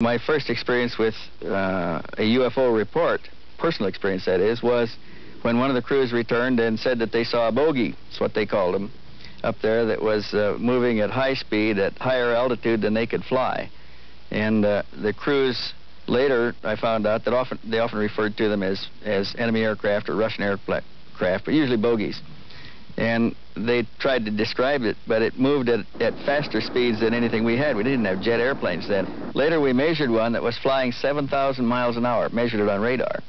My first experience with a UFO report, personal experience that is, was when one of the crews returned and said that they saw a bogey, that's what they called them, up there that was moving at high speed at higher altitude than they could fly. And the crews later, I found out that they often referred to them as enemy aircraft or Russian aircraft, but usually bogeys. And they tried to describe it, but it moved at faster speeds than anything we had. We didn't have jet airplanes then. Later we measured one that was flying 7,000 miles an hour, measured it on radar.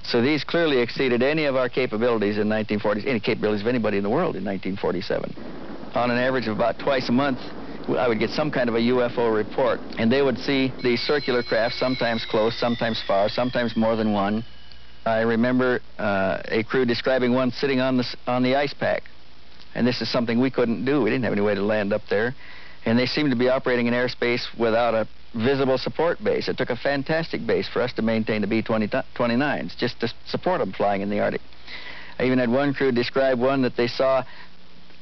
So these clearly exceeded any of our capabilities in 1940s, any capabilities of anybody in the world in 1947. On an average of about twice a month, I would get some kind of a UFO report, and they would see these circular craft, sometimes close, sometimes far, sometimes more than one. I remember a crew describing one sitting on the ice pack. And this is something we couldn't do. We didn't have any way to land up there. And they seemed to be operating in airspace without a visible support base. It took a fantastic base for us to maintain the B-29s, just to support them flying in the Arctic. I even had one crew describe one that they saw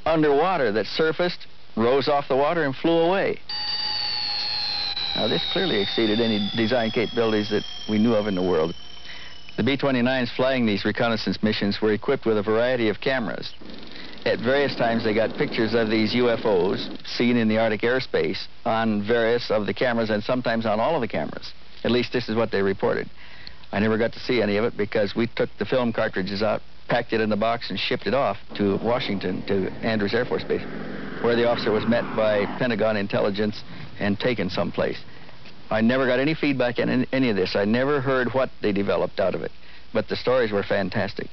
underwater that surfaced, rose off the water, and flew away. Now, this clearly exceeded any design capabilities that we knew of in the world. The B-29s flying these reconnaissance missions were equipped with a variety of cameras. At various times, they got pictures of these UFOs seen in the Arctic airspace on various of the cameras and sometimes on all of the cameras. At least this is what they reported. I never got to see any of it because we took the film cartridges out, packed it in the box, and shipped it off to Washington, to Andrews Air Force Base, where the officer was met by Pentagon intelligence and taken someplace. I never got any feedback on any of this. I never heard what they developed out of it, but the stories were fantastic.